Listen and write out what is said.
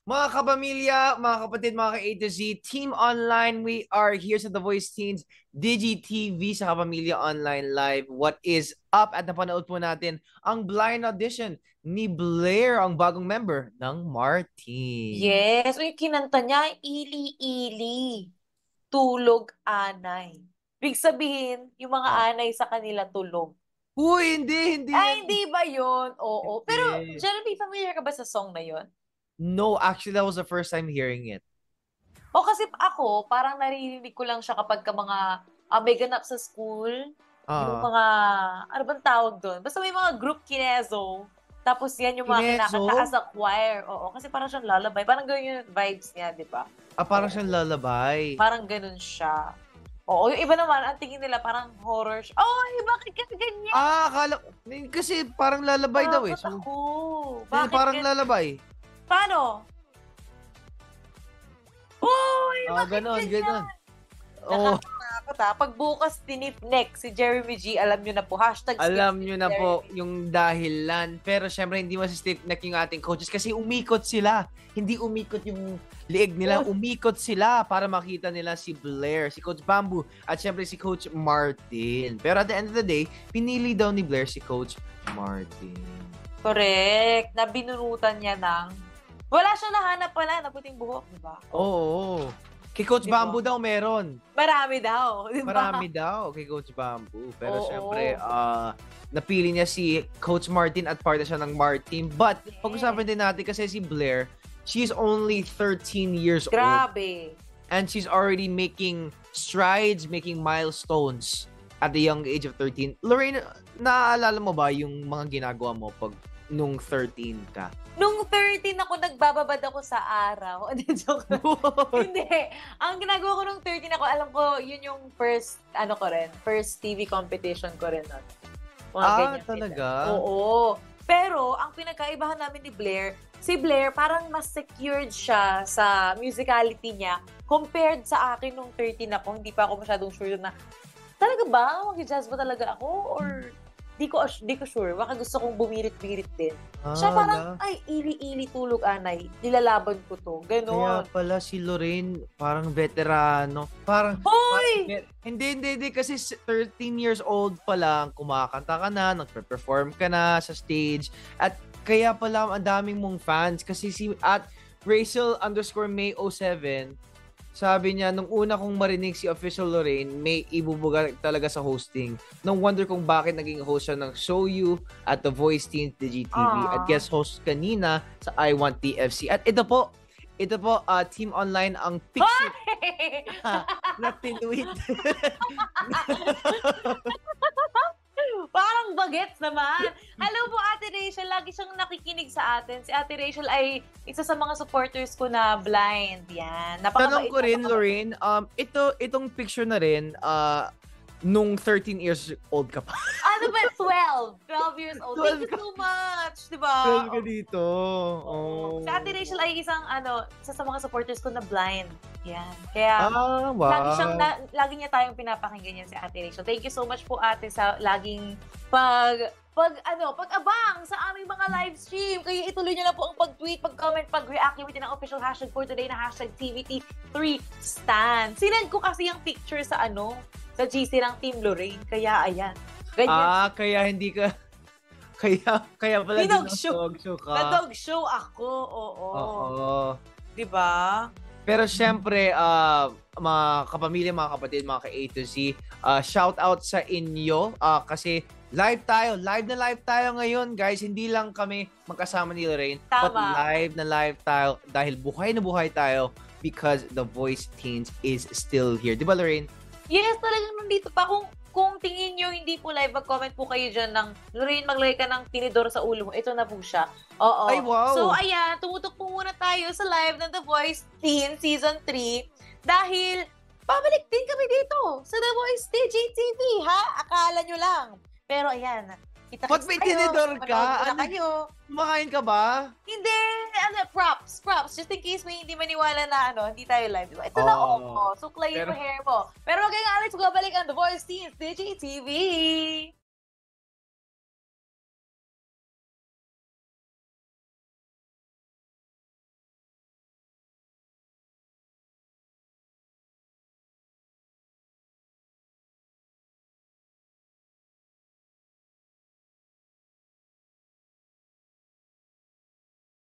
Mga kapamilya, mga kapatid, mga ka-A to Z, Team Online, we are here sa The Voice Teens, DigiTV sa Kapamilya Online Live. What is up? At napanood po natin ang blind audition ni Blair, ang bagong member ng Martin. Yes. Uy, kinanta niya, ili-ili. Tulog anay. Big sabihin, yung mga Ah. anay sa kanila tulog. Uy, hindi Ay, yan. hindi ba yun? Oo. Pero, Hindi. Jeremy, familiar ka ba sa song na yun? No, actually, that was the first time hearing it. O kasi ako, parang naririnig ko lang siya kapag ka mga may ganap sa school. Yung Ah, mga, ano bang tawag doon? Basta may mga group kinezo. Tapos yan yung mga kinakanta Kineso? as a choir. Oo, kasi parang siyang lalabay. Parang ganyan yung vibes niya, di ba? Ah, parang siyang Oo. lalabay. Parang ganun siya. Oo, yung iba naman, ang tingin nila parang horror siya. Oh, bakit kasi ganyan? Ah, kasi parang lalabay daw eh. Takot So, ako. hindi, Bakit parang ganyan? lalabay. Paano? Uy, Ah, bakit ganon, ganyan? ganon. Oh, Nakakatakot ha. Pag bukas tinip si Jeremy G, alam nyo na po. Hashtag skip alam si nyo na po Jeremy. yung dahilan. Pero syempre hindi masistip neck yung ating coaches kasi umikot sila. Hindi umikot yung liig nila. Oh, Umikot sila para makita nila si Blair, si Coach Bamboo, at syempre si Coach Martin. Pero at the end of the day, pinili daw ni Blair si Coach Martin. correct. Na binunutan niya ng... Wala siya nahanap pala na puting buhok, di ba? Oo. Kay Coach Di ba? Bamboo daw meron. Marami daw, di ba? Marami daw kay Coach Bamboo. Pero Oo. syempre, napili niya si Coach Martin at part na siya ng Martin. But, Yes. pag-usapan din natin kasi si Blair, she's only 13 years old. Grabe. And she's already making strides, making milestones at the young age of 13. Lorraine, naaalala mo ba yung mga ginagawa mo pag nung 13 ka? Nung 13 ako, nagbababad ako sa araw. Hindi, joke lang. Hindi. Ang ginagawa ko nung 13 ako, alam ko, yun yung first, ano ko rin, first TV competition ko rin nun. Mga ganyan. Talaga? Oo. Pero, ang pinagkaibahan namin ni Blair, si Blair, parang mas secured siya sa musicality niya compared sa akin nung 13 ako. Hindi pa ako masyadong sure na, talaga ba? Mag-jazz ba talaga ako? Or di ko sure. Baka gusto kong bumirit-birit din. Siya parang, ay, ili-ili tulog anay. Nilalaban ko to. Kaya Ganon. pala si Lorraine, parang veterano. Parang, Hoy! hindi. Kasi 13 years old pa lang, kumakanta ka na, nagpe-perform ka na sa stage. At kaya pala ang daming mong fans. Kasi at Rachel_May07, sabi niya, nung una kong marinig si Official Lorraine, may ibubuga talaga sa hosting. Nung wonder kung bakit naging host siya ng Show You at The Voice Teens DigiTV at guest host kanina sa I Want TFC. At ito po, Team Online ang picture na tinweet. Parang bagets naman. Hello po, Ate Rachel. Lagi siyang nakikinig sa atin. Si Ate Rachel ay isa sa mga supporters ko na blind. Yan. Tanong Napakabait. ko rin, Lorraine, itong picture na rin, nung 13 years old ka pa. Ano ba? 12 years old. Thank you so much. Diba? 12 ka dito. Oh. Si Ate Rachel ay isa sa mga supporters ko na blind. Yan. Kaya, Wow. lagi niya tayong pinapakinggan yan si Ate Rachel. Thank you so much po, Ate, sa laging pag-abang sa aming mga live stream. Kaya ituloy niyo na po ang pag-tweet, pag-comment, pag-react. Gamitin ang official hashtag for today na hashtag TVT3Stan. Sinend ko kasi yung picture sa sa GC ng Team Lorraine. Kaya, ayan. Ganyan. Kaya hindi ka, kaya pala Dog show. dog show ka. Na-dog show ako. Oo. Oo. Diba? Pero syempre, mga kapamilya, mga kapatid, mga ka-A to Z, shout out sa inyo kasi live na live tayo ngayon, guys. Hindi lang kami magkasama ni Lorraine, but Tama. live na live tayo dahil buhay na buhay tayo because The Voice Teens is still here. Di ba, Lorraine? Yes, talagang nandito pa. Kung tingin nyo hindi po live, mag-comment po kayo dyan ng Lorraine, maglagay ka ng tinidor sa ulo mo. Ito na po siya. Oo. Ay, wow! So, ayan, tumutok po muna tayo sa live ng The Voice Teen Season 3 dahil pabalik din kami dito sa The Voice DJTV, ha? Akala nyo lang. Pero ayan, Ba't may tinidor ka? Manood na kayo. Kumakain ka ba? Hindi, props. Just in case may hindi maniwala na hindi tayo live. Diba? Ito na Oh. Suklay Pero- yung hair mo. Pero wag kayong alis, babalik ang The Voice Teens, DJTV.